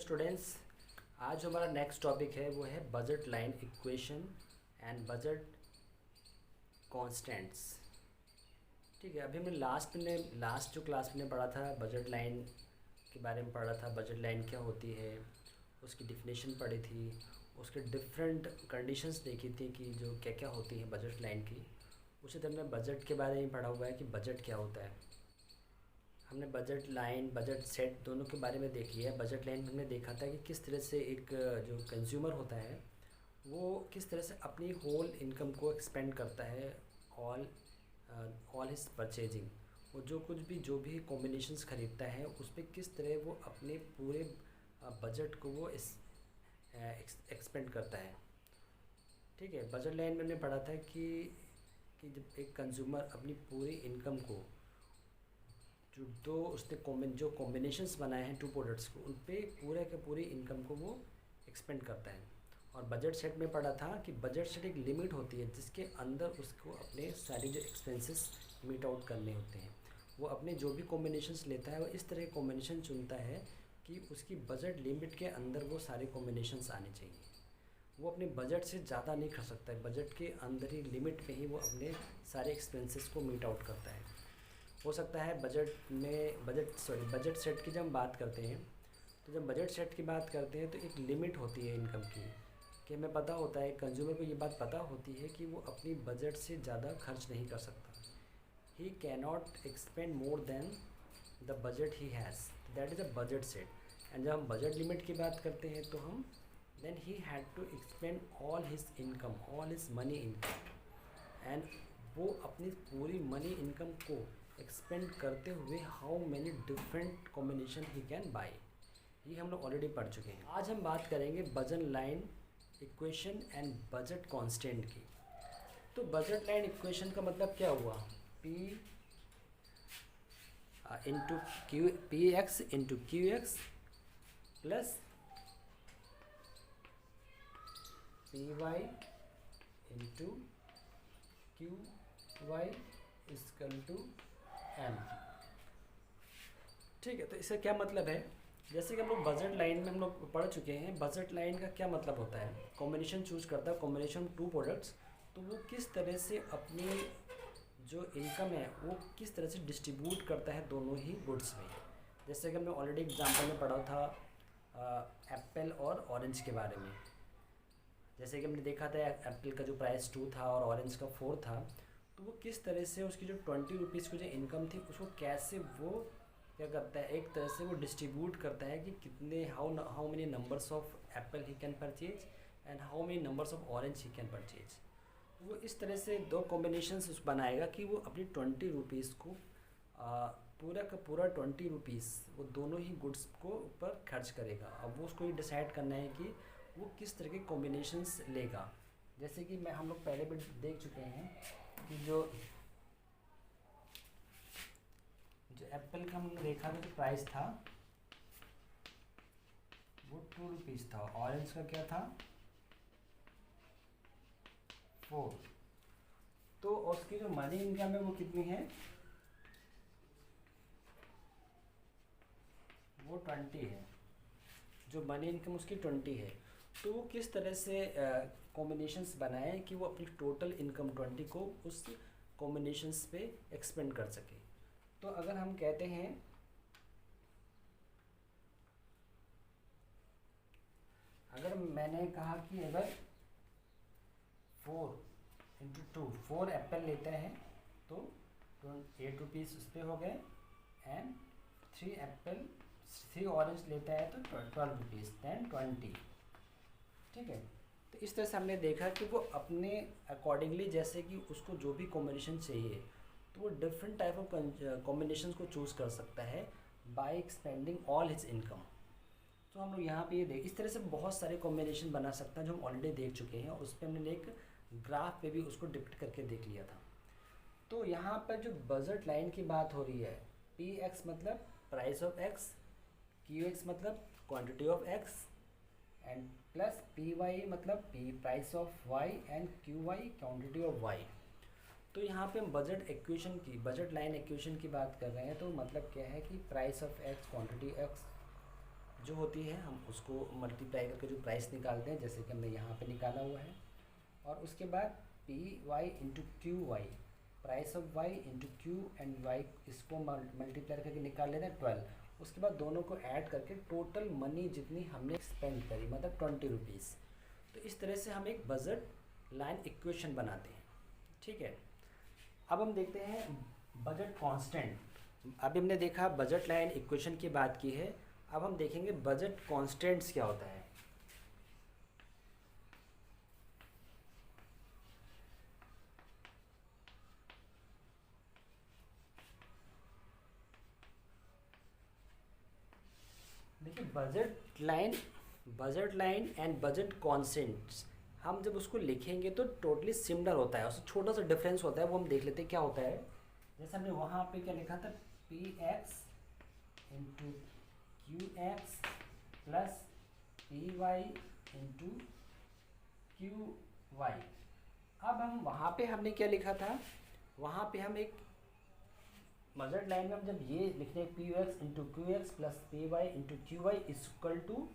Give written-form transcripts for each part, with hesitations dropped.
Students, आज हमारा next topic है वो है budget line equation and budget constants. ठीक है, अभी हमने लास्ट जो क्लास में पढ़ा था बजट लाइन के बारे में पढ़ा था। बजट लाइन क्या होती है, उसकी डिफिनेशन पढ़ी थी, उसके डिफरेंट कंडीशंस देखी थी कि जो क्या क्या होती हैं बजट लाइन की। उसी तरह हमने बजट के बारे में पढ़ा हुआ है कि बजट क्या होता है। हमने बजट लाइन बजट सेट दोनों के बारे में देख लिया है। बजट लाइन में हमने देखा था कि किस तरह से एक जो कंज्यूमर होता है वो किस तरह से अपनी होल इनकम को एक्सपेंड करता है, ऑल हिज परचेजिंग। वो जो भी कॉम्बिनेशंस ख़रीदता है उस पर किस तरह वो अपने पूरे बजट को वो एक्सपेंड करता है। ठीक है, बजट लाइन में हमने पढ़ा था कि जब एक कंज्यूमर अपनी पूरी इनकम को उसने जो कॉम्बिनेशंस बनाए हैं टू प्रोडक्ट्स को, उन पे पूरे के पूरी इनकम को वो एक्सपेंड करता है। और बजट सेट में पढ़ा था कि बजट सेट एक लिमिट होती है जिसके अंदर उसको अपने सारी जो एक्सपेंसेस मीट आउट करने होते हैं। वो अपने जो भी कॉम्बिनेशंस लेता है वो इस तरह के कॉम्बिनेशन चुनता है कि उसकी बजट लिमिट के अंदर वो सारे कॉम्बिनेशंस आने चाहिए। वो अपने बजट से ज़्यादा नहीं कर सकता है, बजट के अंदर ही लिमिट में ही वो अपने सारे एक्सपेंसेस को मीट आउट करता है। हो सकता है बजट सेट की जब हम बात करते हैं तो जब बजट सेट की बात करते हैं तो एक लिमिट होती है इनकम की, कि हमें पता होता है, कंज्यूमर को ये बात पता होती है कि वो अपनी बजट से ज़्यादा खर्च नहीं कर सकता। He can not expand more than the budget he has, that is a budget set. And जब हम बजट लिमिट की बात करते हैं तो हम then he had to expend all his income, all his money income, and वो अपनी पूरी मनी इनकम को एक्सपेंड करते हुए how many different combination he can buy. ये हम लोग ऑलरेडी पढ़ चुके हैं। आज हम बात करेंगे budget line equation and budget constant की। तो बजट लाइन इक्वेशन का मतलब क्या हुआ, P X into Q X plus P Y into Q Y equal to M. ठीक है, तो इसका क्या मतलब है, जैसे कि हम लोग बजट लाइन में हम लोग पढ़ चुके हैं। बजट लाइन का क्या मतलब होता है, कॉम्बिनेशन चूज करता है, कॉम्बिनेशन टू प्रोडक्ट्स, तो वो किस तरह से अपनी जो इनकम है वो किस तरह से डिस्ट्रीब्यूट करता है दोनों ही गुड्स में। जैसे कि हमने ऑलरेडी एग्जांपल में पढ़ा था एप्पल और ऑरेंज के बारे में। जैसे कि हमने देखा था एप्पल का जो प्राइस 2 था और ऑरेंज का 4 था, तो वो किस तरह से उसकी जो 20 रुपीज़ की जो इनकम थी उसको कैसे वो क्या करता है, एक तरह से वो डिस्ट्रीब्यूट करता है कि कितने how many numbers of Apple he can purchase and how many numbers of orange he can purchase. वो इस तरह से दो कॉम्बिनेशंस उस बनाएगा कि वो अपनी 20 रुपीज़ को पूरा का पूरा 20 रुपीज़ वो दोनों ही गुड्स को ऊपर खर्च करेगा। अब वो उसको ये डिसाइड करना है कि वो किस तरह के कॉम्बिनेशंस लेगा। जैसे कि हम लोग पहले भी देख चुके हैं कि जो एप्पल का हमने देखा था जो प्राइस था वो 2 रुपीज़ था, ऑरेंज का क्या था 4। तो उसकी जो मनी इनकम है वो कितनी है, वो 20 है। जो मनी इनकम उसकी 20 है। तो वो किस तरह से कॉम्बिनेशंस बनाए कि वो अपनी टोटल इनकम 20 को उस कॉम्बिनेशंस पे एक्सपेंड कर सके। तो अगर हम कहते हैं, अगर मैंने कहा कि अगर 4 इंटू 2 4 एप्पल लेता है तो 8 रुपीज़ उस पर हो गए, एंड 3 ऑरेंज लेता है तो 12 रुपीज़, दैन 20। ठीक है, तो इस तरह से हमने देखा कि वो अपने अकॉर्डिंगली, जैसे कि उसको जो भी कॉम्बिनेशन चाहिए तो वो डिफरेंट टाइप ऑफ कॉम्बिनेशन को चूज़ कर सकता है by expending all his income. तो हम लोग यहाँ पे ये इस तरह से बहुत सारे कॉम्बिनेशन बना सकते हैं जो हम ऑलरेडी देख चुके हैं, और उस पर हमने एक ग्राफ पे भी उसको डिपिक्ट करके देख लिया था। तो यहाँ पर जो बजट लाइन की बात हो रही है, पी एक्स मतलब price of X, Q X मतलब quantity of X, and plus P Y मतलब price of Y, and Q Y quantity of Y. तो यहाँ पे हम बजट लाइन इक्वेशन की बात कर रहे हैं। तो मतलब क्या है कि price of x, quantity x जो होती है हम उसको मल्टीप्लाई करके जो प्राइस निकालते हैं, जैसे कि हमने यहाँ पे निकाला हुआ है। और उसके बाद P Y into Q Y, price of Y into Q and Y, इसको मल्टीप्लाई करके निकाल लेते हैं 12। उसके बाद दोनों को ऐड करके टोटल मनी जितनी हमने स्पेंड करी मतलब 20 रुपीज़। तो इस तरह से हम एक बजट लाइन इक्वेशन बनाते हैं। ठीक है, अब हम देखते हैं बजट कांस्टेंट। अभी हमने देखा बजट लाइन इक्वेशन की बात की है, अब हम देखेंगे बजट कांस्टेंट्स क्या होता है। देखिए budget line and budget constants हम जब उसको लिखेंगे तो टोटली सिमिलर होता है, उससे छोटा सा डिफरेंस होता है, वो हम देख लेते हैं क्या होता है। जैसे हमने वहाँ पे क्या लिखा था, P X into Q X plus P Y into Q Y. अब हम वहाँ पे हमने क्या लिखा था, वहाँ पे हम एक बजट लाइन में हम जब ये लिखते हैं P X into Q X plus P Y into Q Y equal to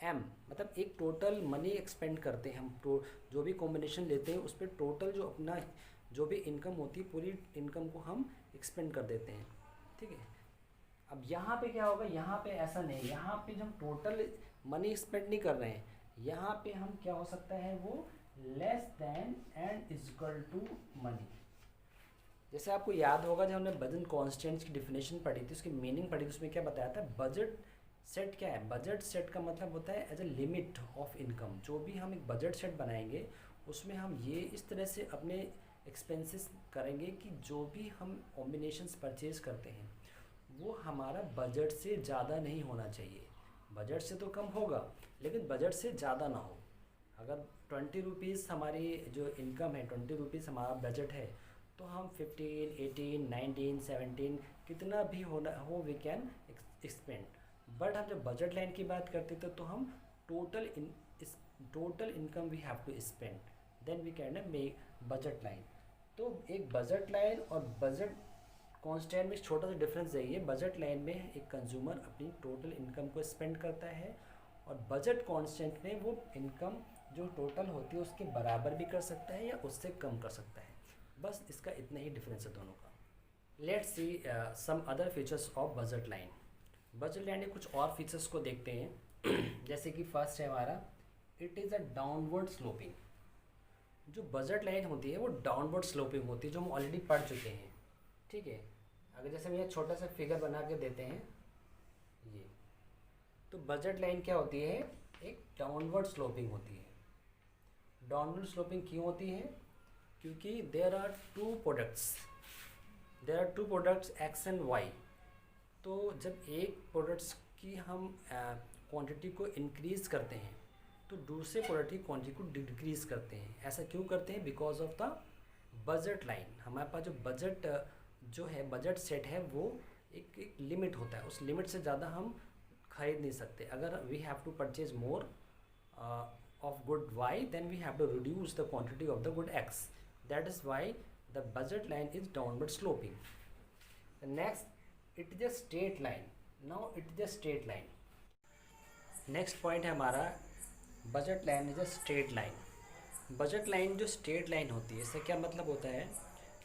M, मतलब एक टोटल मनी एक्सपेंड करते हैं हम, तो जो भी कॉम्बिनेशन लेते हैं उस पर टोटल जो अपना जो भी इनकम होती है पूरी इनकम को हम एक्सपेंड कर देते हैं। ठीक है, अब यहाँ पे क्या होगा, यहाँ पे ऐसा नहीं, यहाँ पे जब हम टोटल मनी स्पेंड नहीं कर रहे हैं, यहाँ पे हम क्या हो सकता है वो less than and equal to money. जैसे आपको याद होगा जब हमने बजट कॉन्स्टेंट्स की डिफिनेशन पढ़ी थी, उसकी मीनिंग पढ़ी थी, उसमें क्या बताया था, बजट सेट क्या है। बजट सेट का मतलब होता है as a limit of income. जो भी हम एक बजट सेट बनाएंगे उसमें हम ये इस तरह से अपने एक्सपेंसेस करेंगे कि जो भी हम कॉम्बिनेशंस परचेज़ करते हैं वो हमारा बजट से ज़्यादा नहीं होना चाहिए। बजट से तो कम होगा लेकिन बजट से ज़्यादा ना हो। अगर 20 रुपीज़ हमारी जो इनकम है, 20 रुपीज़ हमारा बजट है, तो हम 15, 18, 19, 17 कितना भी होना हो वी कैन एक्सपेंड। बट हम जब बजट लाइन की बात करते थे तो हम total income we have to spend, then we can make budget line. तो एक बजट लाइन और बजट कॉन्स्टेंट में छोटा सा डिफरेंस यही है, बजट लाइन में एक कंज्यूमर अपनी टोटल इनकम को स्पेंड करता है और बजट कॉन्स्टेंट में वो इनकम जो टोटल होती है उसके बराबर भी कर सकता है या उससे कम कर सकता है। बस इसका इतना ही डिफरेंस है दोनों का। Let's see some other features of budget line. Budget line के कुछ और फीचर्स को देखते हैं जैसे कि फर्स्ट है हमारा, it is a downward sloping. जो बजट लाइन होती है वो डाउनवर्ड स्लोपिंग होती है, जो हम ऑलरेडी पढ़ चुके हैं। ठीक है, अगर जैसे हम ये छोटा सा फिगर बना के देते हैं ये, तो बजट लाइन क्या होती है, एक डाउनवर्ड स्लोपिंग होती है। डाउनवर्ड स्लोपिंग क्यों होती है, क्योंकि there are two products X and Y. तो जब एक प्रोडक्ट्स की हम क्वांटिटी को इंक्रीज़ करते हैं तो दूसरे प्रोडक्ट की क्वांटिटी को डिक्रीज़ करते हैं। ऐसा क्यों करते हैं, because of the budget line. हमारे पास जो बजट जो है बजट सेट है वो एक लिमिट होता है, उस लिमिट से ज़्यादा हम खरीद नहीं सकते। अगर we have to purchase more of good y, then we have to reduce the quantity of the good x. That is why the budget line is downward sloping. The next, it is a straight line. Now it is a straight line. Next point है हमारा, budget line is a straight line. budget line जो straight line होती है, इससे क्या मतलब होता है,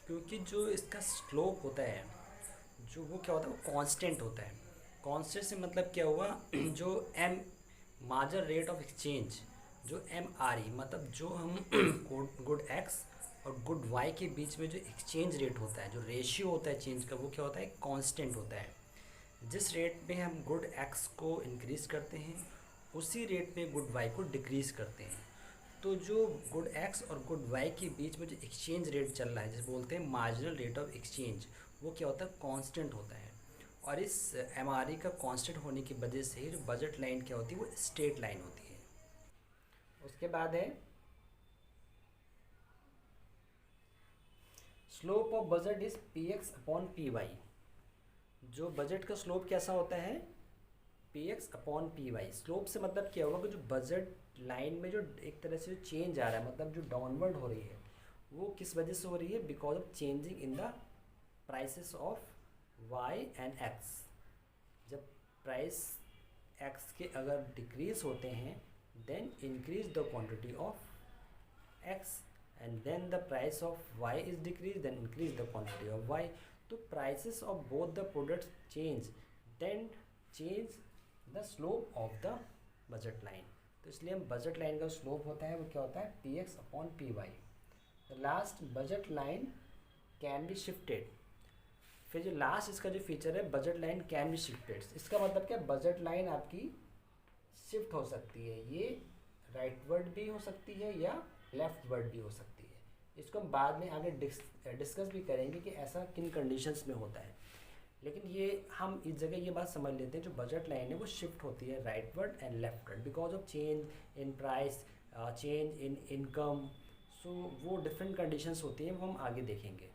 क्योंकि जो इसका slope होता है जो वो क्या होता है, वो constant होता है। constant से मतलब क्या हुआ, जो m marginal rate of exchange, जो MRE मतलब जो हम गुड एक्स और गुड वाई के बीच में जो एक्सचेंज रेट होता है, जो रेशियो होता है चेंज का, वो क्या होता है, कांस्टेंट होता है। जिस रेट पे हम गुड एक्स को इंक्रीज़ करते हैं उसी रेट पे गुड वाई को डिक्रीज़ करते हैं। तो जो गुड एक्स और गुड वाई के बीच में जो एक्सचेंज रेट चल रहा है, जिसे बोलते हैं मार्जिनल रेट ऑफ एक्सचेंज, वो क्या होता है, कांस्टेंट होता है। और इस MRE का कांस्टेंट होने की वजह से ही जो बजट लाइन क्या होती है वो स्ट्रेट लाइन होती है। उसके बाद है slope of budget is px upon py। जो बजट का स्लोप कैसा होता है, px अपॉन py। स्लोप से मतलब क्या होगा कि जो बजट लाइन में जो एक तरह से जो चेंज आ रहा है, मतलब जो डाउनवर्ड हो रही है, वो किस वजह से हो रही है, because of changing in the prices of y and x। जब प्राइस एक्स के अगर डिक्रीज होते हैं then increase the quantity of X, and then the price of Y is decrease then increase the quantity of Y. तो prices of both the products change then change the slope of the budget line. तो इसलिए हम budget line का slope होता है वो क्या होता है, P X upon P Y. The last budget line can be shifted. फिर जो लास्ट इसका जो फीचर है budget line can be shifted, इसका मतलब क्या, बजट लाइन आपकी शिफ्ट हो सकती है. ये राइटवर्ड भी हो सकती है या लेफ्टवर्ड भी हो सकती है. इसको हम बाद में आगे डिस्कस भी करेंगे कि ऐसा किन कंडीशंस में होता है. लेकिन ये हम इस जगह ये बात समझ लेते हैं, जो बजट लाइन है वो शिफ्ट होती है rightward and leftward because of change in price, change in income. So वो डिफरेंट कंडीशंस होती हैं, वो हम आगे देखेंगे.